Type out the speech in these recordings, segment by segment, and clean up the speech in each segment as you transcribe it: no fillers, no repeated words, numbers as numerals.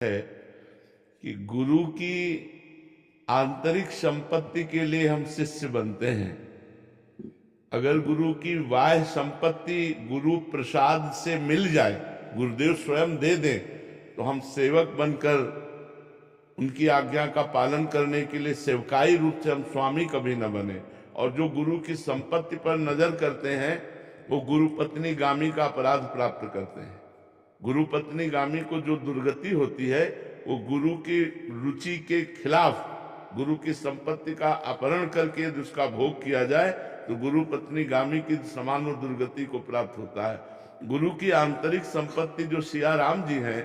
है कि गुरु की आंतरिक संपत्ति के लिए हम शिष्य बनते हैं। अगर गुरु की बाह्य संपत्ति गुरु प्रसाद से मिल जाए, गुरुदेव स्वयं दे दें, तो हम सेवक बनकर उनकी आज्ञा का पालन करने के लिए सेवकाई रूप से हम स्वामी कभी न बने। और जो गुरु की संपत्ति पर नजर करते हैं वो गुरु पत्नी गामी का अपराध प्राप्त करते हैं। गुरु पत्नी गामी को जो दुर्गति होती है वो गुरु की रुचि के खिलाफ गुरु की संपत्ति का अपहरण करके यदि उसका भोग किया जाए तो गुरु पत्नी गामी की समान वो दुर्गति को प्राप्त होता है। गुरु की आंतरिक संपत्ति जो सिया राम जी हैं,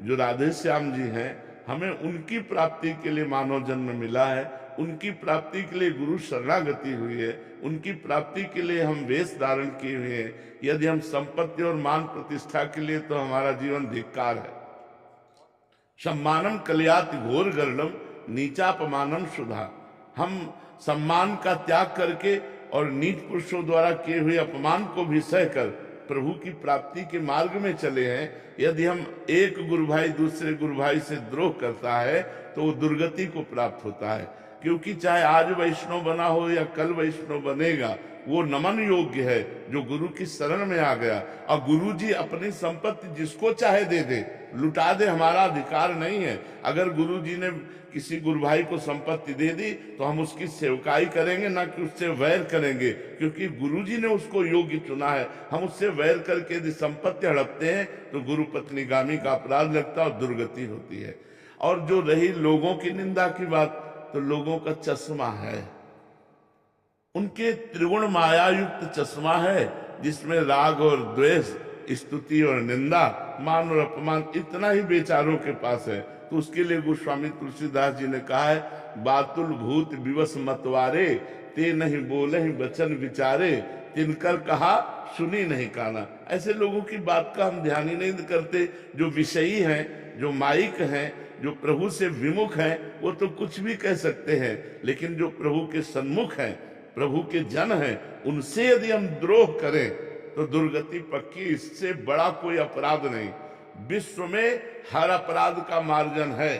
जो राधे श्याम जी हैं, हमें उनकी प्राप्ति के लिए मानव जन्म मिला है, उनकी प्राप्ति के लिए गुरु शरणागति हुई है, उनकी प्राप्ति के लिए हम वेश धारण किए हुए हैं। यदि हम संपत्ति और मान प्रतिष्ठा के लिए, तो हमारा जीवन धिक्कार है। सम्मानम कलयाति घोर गर्णम नीचापमानम सुधा। हम सम्मान का त्याग करके और नीच पुरुषों द्वारा किए हुए अपमान को भी सहकर प्रभु की प्राप्ति के मार्ग में चले हैं। यदि हम एक गुरु भाई दूसरे गुरु भाई से द्रोह करता है तो वो दुर्गति को प्राप्त होता है। क्योंकि चाहे आज वैष्णव बना हो या कल वैष्णव बनेगा, वो नमन योग्य है जो गुरु की शरण में आ गया। और गुरु जी अपनी संपत्ति जिसको चाहे दे दे, लुटा दे, हमारा अधिकार नहीं है। अगर गुरु जी ने किसी गुरु भाई को संपत्ति दे दी तो हम उसकी सेवकाई करेंगे, ना कि उससे वैर करेंगे, क्योंकि गुरु जी ने उसको योग्य चुना है। हम उससे वैर करके यदि संपत्ति हड़पते हैं तो गुरु पत्नी गामी का अपराध लगता है और दुर्गति होती है। और जो रही लोगों की निंदा की बात, तो लोगों का चश्मा है, उनके त्रिगुण माया युक्त चश्मा है, जिसमें राग और द्वेष, स्तुति और निंदा, मान और अपमान इतना ही बेचारों के पास है। तो उसके लिए गोस्वामी तुलसीदास जी ने कहा है, बातुल भूत विवश मतवारे, ते नहीं बोले ही वचन विचारे, तिनकर कहा सुनी नहीं काना। ऐसे लोगों की बात का हम ध्यान ही नहीं करते। जो विषयी हैं, जो माइक हैं, जो प्रभु से विमुख हैं, वो तो कुछ भी कह सकते हैं, लेकिन जो प्रभु के सन्मुख हैं, प्रभु के जन हैं, उनसे यदि हम द्रोह करें तो दुर्गति पक्की। इससे बड़ा कोई अपराध नहीं। विश्व में हर अपराध का मार्जन है,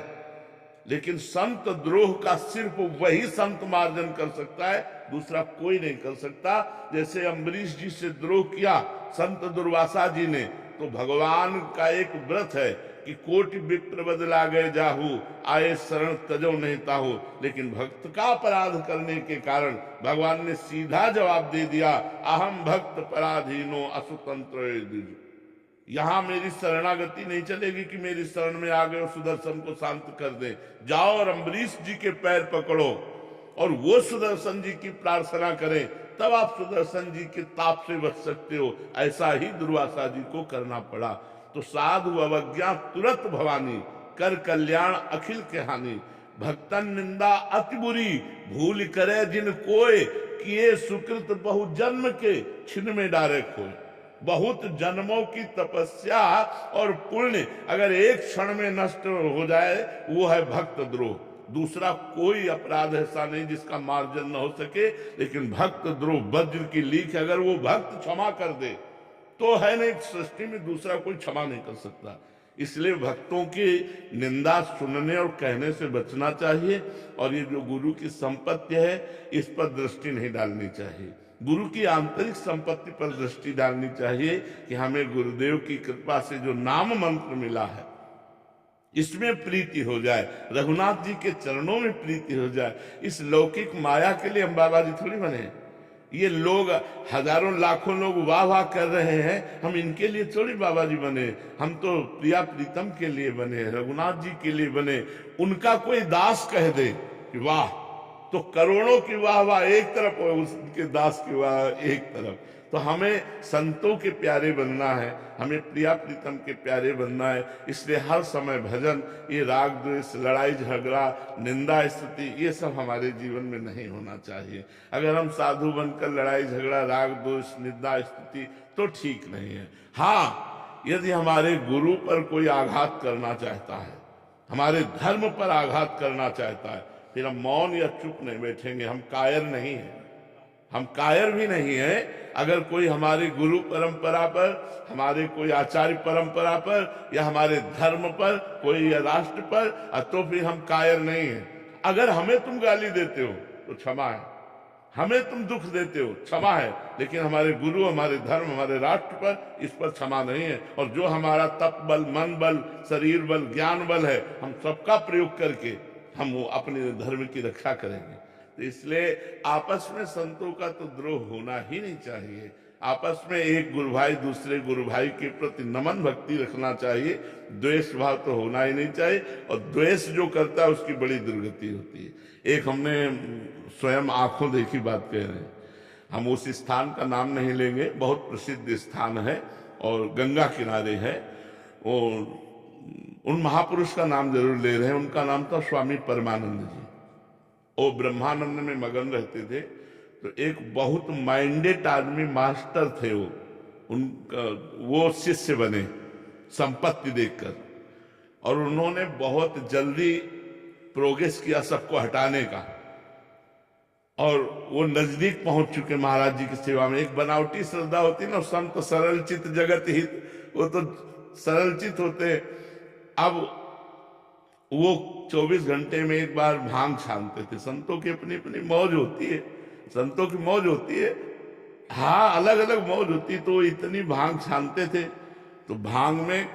लेकिन संत द्रोह का सिर्फ वही संत मार्जन कर सकता है, दूसरा कोई नहीं कर सकता। जैसे अम्बरीश जी से द्रोह किया संत दुर्वासा जी ने, तो भगवान का एक व्रत है कि कोटि विप्र बदला गए जाहू, आए शरण तजो नहीं ताहू। लेकिन भक्त का अपराध करने के कारण भगवान ने सीधा जवाब दे दिया, अहम भक्त पराधीनो असुतंत्र। यहां मेरी शरणागति नहीं चलेगी कि मेरी शरण में आ गए सुदर्शन को शांत कर दे। जाओ और अम्बरीश जी के पैर पकड़ो और वो सुदर्शन जी की प्रार्थना करें, तब आप सुदर्शन जी के ताप से बच सकते हो। ऐसा ही दुर्वासा जी को करना पड़ा। तो साधु अवज्ञा तुरंत भवानी, कर कल्याण अखिल के हानि। भक्तन निंदा अति बुरी, भूल करे जिन कोय, किए सुकृत बहु जन्म के, छिन में डारे खोए। बहुत जन्मों की तपस्या और पुण्य अगर एक क्षण में नष्ट हो जाए, वो है भक्त द्रोह। दूसरा कोई अपराध ऐसा नहीं जिसका मार्जन न हो सके, लेकिन भक्त द्रोह वज्र की लीक, अगर वो भक्त क्षमा कर दे तो है नहीं, सृष्टि में दूसरा कोई क्षमा नहीं कर सकता। इसलिए भक्तों की निंदा सुनने और कहने से बचना चाहिए। और ये जो गुरु की संपत्ति है, इस पर दृष्टि नहीं डालनी चाहिए। गुरु की आंतरिक संपत्ति पर दृष्टि डालनी चाहिए कि हमें गुरुदेव की कृपा से जो नाम मंत्र मिला है, इसमें प्रीति हो जाए, रघुनाथ जी के चरणों में प्रीति हो जाए। इस लौकिक माया के लिए हम बाबा जी थोड़ी बने। ये लोग हजारों लाखों लोग वाह वाह कर रहे हैं, हम इनके लिए थोड़ी बाबा जी बने। हम तो प्रिया प्रीतम के लिए बने, रघुनाथ जी के लिए बने। उनका कोई दास कह दे कि वाह, तो करोड़ों की वाह वाह एक तरफ और उसके दास की वाह एक तरफ। तो हमें संतों के प्यारे बनना है, हमें प्रिया प्रीतम के प्यारे बनना है। इसलिए हर समय भजन, ये राग द्वेष, लड़ाई झगड़ा, निंदा स्तुति, ये सब हमारे जीवन में नहीं होना चाहिए। अगर हम साधु बनकर लड़ाई झगड़ा, राग द्वेष, निंदा स्तुति, तो ठीक नहीं है। हाँ, यदि हमारे गुरु पर कोई आघात करना चाहता है, हमारे धर्म पर आघात करना चाहता है, फिर हम मौन या चुप नहीं बैठेंगे। हम कायर नहीं हैं, हम कायर भी नहीं है। अगर कोई हमारे गुरु परंपरा पर, हमारे कोई आचार्य परंपरा पर, या हमारे धर्म पर, कोई या राष्ट्र पर, तो फिर हम कायर नहीं है। अगर हमें तुम गाली देते हो तो क्षमा है, हमें तुम दुख देते हो क्षमा है, लेकिन हमारे गुरु, हमारे धर्म, हमारे राष्ट्र पर, इस पर क्षमा नहीं है। और जो हमारा तप बल, मन बल, शरीर बल, ज्ञान बल है, हम सबका प्रयोग करके हम वो अपने धर्म की रक्षा करेंगे। तो इसलिए आपस में संतों का तो द्रोह होना ही नहीं चाहिए। आपस में एक गुरु भाई दूसरे गुरु भाई के प्रति नमन भक्ति रखना चाहिए। द्वेष भाव तो होना ही नहीं चाहिए, और द्वेष जो करता है उसकी बड़ी दुर्गति होती है। एक हमने स्वयं आंखों देखी बात कह रहे हैं, हम उस स्थान का नाम नहीं लेंगे, बहुत प्रसिद्ध स्थान है और गंगा किनारे है। और उन महापुरुष का नाम जरूर ले रहे हैं, उनका नाम था स्वामी परमानंद जी। वो ब्रह्मानंद में मगन रहते थे। तो एक बहुत माइंडेड आदमी मास्टर थे वो, उनका वो शिष्य बने संपत्ति देखकर, और उन्होंने बहुत जल्दी प्रोग्रेस किया सबको हटाने का, और वो नजदीक पहुंच चुके महाराज जी की सेवा में। एक बनावटी श्रद्धा होती ना, संत सरल चित जगत हित, वो तो सरल चित होते। अब वो 24 घंटे में एक बार भांग छानते थे। संतों की अपनी अपनी मौज होती है, संतों की मौज होती है, हाँ अलग अलग मौज होती। तो इतनी भांग छानते थे, तो भांग में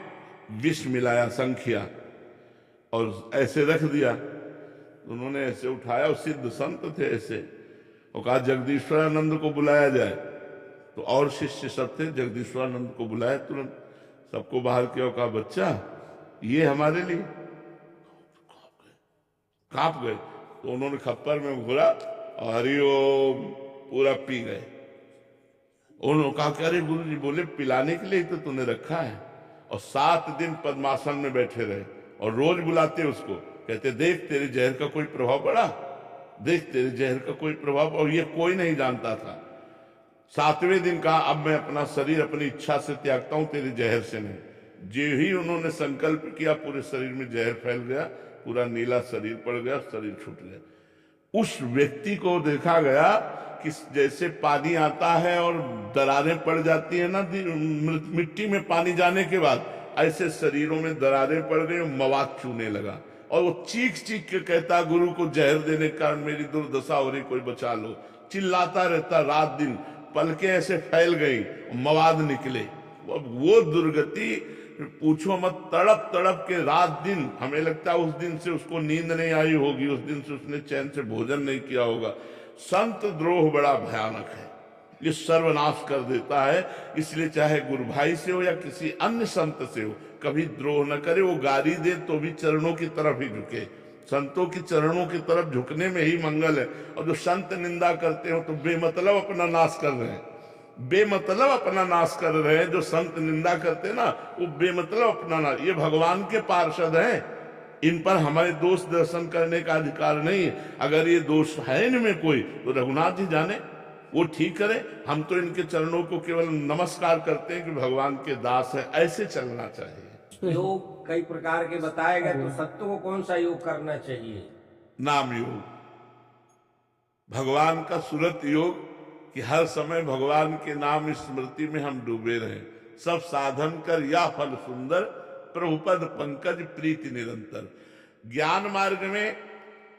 विष मिलाया संख्या, और ऐसे रख दिया। उन्होंने ऐसे उठाया, और सिद्ध संत थे ऐसे, और कहा जगदीश्वरानंद को बुलाया जाए। तो और शिष्य सब थे, जगदीश्वरानंद को बुलाया तुरंत, सबको बाहर किया, कहा बच्चा ये हमारे लिए। कांप गए। तो उन्होंने खप्पर में घुरा और हरिओम पूरा पी गए। उन्होंने कहा कि अरे गुरु जी, बोले पिलाने के लिए तो तूने रखा है। और 7 दिन पद्मासन में बैठे रहे, और रोज बुलाते उसको, कहते देख तेरे जहर का कोई प्रभाव पड़ा, देख तेरे जहर का कोई प्रभाव। और ये कोई नहीं जानता था। 7वें दिन कहा अब मैं अपना शरीर अपनी इच्छा से त्यागता हूं, तेरे जहर से नहीं। जो ही उन्होंने संकल्प किया, पूरे शरीर में जहर फैल गया, पूरा नीला शरीर पड़ गया, शरीर छूट गया। उस व्यक्ति को देखा गया कि जैसे पानी आता है और दरारें पड़ जाती है ना मिट्टी में पानी जाने के बाद, ऐसे शरीरों में दरारें पड़ गई, मवाद चूने लगा। और वो चीख चीख के कहता गुरु को जहर देने के कारण मेरी दुर्दशा हो रही, कोई बचा लो। चिल्लाता रहता रात दिन, पलकें ऐसे फैल गई, मवाद निकले। वो दुर्गति पूछो मत, तड़प तड़प के रात दिन, हमें लगता है उस दिन से उसको नींद नहीं आई होगी, उस दिन से उसने चैन से भोजन नहीं किया होगा। संत द्रोह बड़ा भयानक है, ये सर्वनाश कर देता है। इसलिए चाहे गुरु भाई से हो या किसी अन्य संत से हो, कभी द्रोह न करे। वो गाली दे तो भी चरणों की तरफ ही झुके, संतों की चरणों की तरफ झुकने में ही मंगल है। और जो संत निंदा करते हो तो बेमतलब अपना नाश कर रहे हैं, बेमतलब अपना नाश कर रहे हैं। जो संत निंदा करते ना, वो बेमतलब अपना नाश। ये भगवान के पार्षद हैं, इन पर हमारे दोष दर्शन करने का अधिकार नहीं है। अगर ये दोष है इनमें कोई, तो रघुनाथ जी जाने, वो ठीक करे। हम तो इनके चरणों को केवल नमस्कार करते हैं कि भगवान के दास है, ऐसे चलना चाहिए। योग कई प्रकार के बताए गए, तो सत्य को कौन सा योग करना चाहिए? नाम योग, भगवान का सुरत योग, कि हर समय भगवान के नाम स्मृति में हम डूबे रहें। सब साधन कर या फल सुंदर, प्रभुपद पंकज प्रीति निरंतर। ज्ञान मार्ग में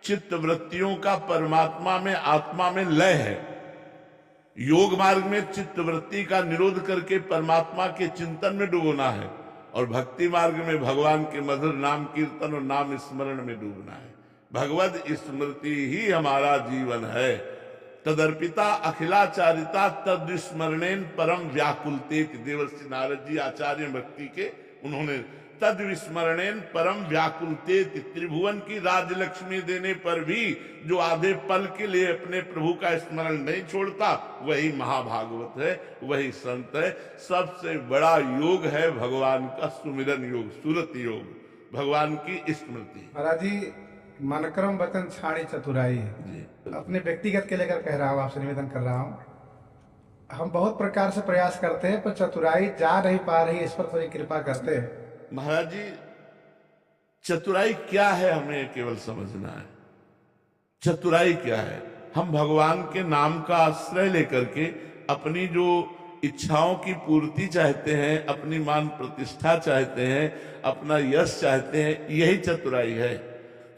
चित्त वृत्तियों का परमात्मा में, आत्मा में लय है। योग मार्ग में चित्त वृत्ति का निरोध करके परमात्मा के चिंतन में डूबना है। और भक्ति मार्ग में भगवान के मधुर नाम कीर्तन और नाम स्मरण में डूबना है। भगवद स्मृति ही हमारा जीवन है। तदर्पिता अखिलाचारिता तद स्मरणेन परम व्याकुलते। देवर्षि नारद जी आचार्य भक्ति के, उन्होंने तद विस्मरणेन परम व्याकुलते। त्रिभुवन की राजलक्ष्मी देने पर भी जो आधे पल के लिए अपने प्रभु का स्मरण नहीं छोड़ता, वही महाभागवत है, वही संत है। सबसे बड़ा योग है भगवान का सुमिरन योग, सुरत योग, भगवान की स्मृति। महाराज जी, मनक्रम वचन छाणी चतुराई, अपने व्यक्तिगत के लेकर कह रहा हूँ, आपसे निवेदन कर रहा हूँ। हम बहुत प्रकार से प्रयास करते हैं, पर चतुराई जा नहीं पा रही, इस पर थोड़ी कृपा करते हैं। महाराज जी, चतुराई क्या है हमें केवल समझना है। चतुराई क्या है? हम भगवान के नाम का आश्रय लेकर के अपनी जो इच्छाओं की पूर्ति चाहते हैं, अपनी मान प्रतिष्ठा चाहते हैं, अपना यश चाहते हैं, यही चतुराई है।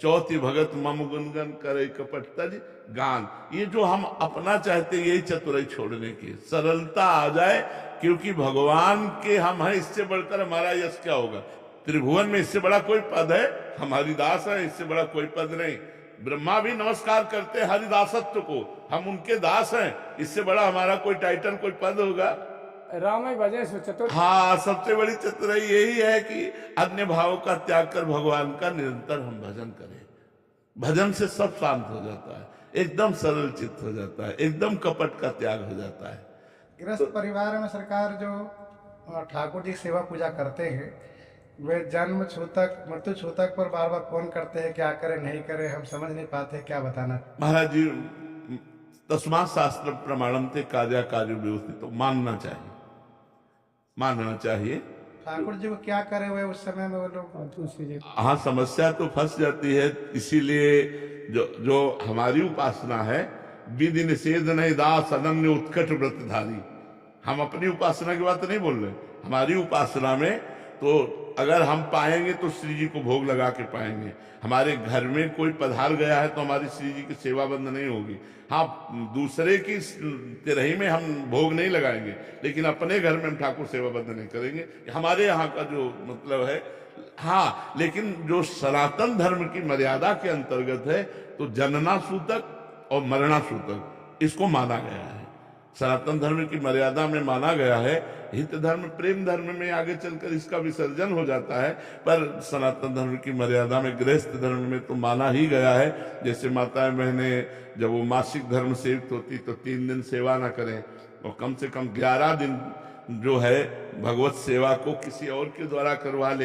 चौथी भगत मम गुनगन करे कपट तज गान, ये जो हम अपना चाहते हैं यही चतुराई छोड़ने की, सरलता आ जाए, क्योंकि भगवान के हम हैं, इससे बढ़कर हमारा यश क्या होगा। त्रिभुवन में इससे बड़ा कोई पद है, हमारी दास है, इससे बड़ा कोई पद नहीं। ब्रह्मा भी नमस्कार करते हैं हरिदासत्व को, हम उनके दास हैं, इससे बड़ा हमारा कोई टाइटल कोई पद होगा। राम भजे सो चतुर। हाँ, सबसे बड़ी चतुराई यही है कि अन्य भाव का त्याग कर भगवान का निरंतर हम भजन करें। भजन से सब शांत हो जाता है, एकदम सरल चित्त हो जाता है, एकदम कपट का त्याग हो जाता है। गृहस्थ परिवार में सरकार जो ठाकुर जी सेवा पूजा करते हैं, वे जन्म छूतक मृत्यु छूतक पर बार बार फोन करते हैं, क्या करें नहीं करें, हम समझ नहीं पाते, क्या बताना। महाराज जी, तस्मात् शास्त्र प्रमाणम थे कार्या कार्य व्यवस्थित, तो मानना चाहिए, मानना चाहिए। ठाकुर जी को क्या करे हुए उस समय में वो लोग। तुलसी जी हाँ, समस्या तो फंस जाती है। इसीलिए जो हमारी उपासना है, विधि निषेध नहीं दास अनन्य उत्कट व्रतधारी, हम अपनी उपासना की बात नहीं बोल रहे, हमारी उपासना में तो अगर हम पाएंगे तो श्री जी को भोग लगा के पाएंगे। हमारे घर में कोई पधार गया है तो हमारी श्री जी की सेवा बंद नहीं होगी। हाँ, दूसरे की तिरही में हम भोग नहीं लगाएंगे, लेकिन अपने घर में हम ठाकुर सेवा बंद नहीं करेंगे, हमारे यहाँ का जो मतलब है। हाँ, लेकिन जो सनातन धर्म की मर्यादा के अंतर्गत है, तो जनना सूतक और मरना सूतक इसको माना गया है। सनातन धर्म की मर्यादा में माना गया है। हित धर्म प्रेम धर्म में आगे चलकर इसका विसर्जन हो जाता है, पर सनातन धर्म की मर्यादा में गृहस्थ धर्म में तो माना ही गया है। जैसे माताएं बहनें जब वो मासिक धर्म सेवित होती तो 3 दिन सेवा ना करें, और कम से कम 11 दिन जो है भगवत सेवा को किसी और के द्वारा करवा ले,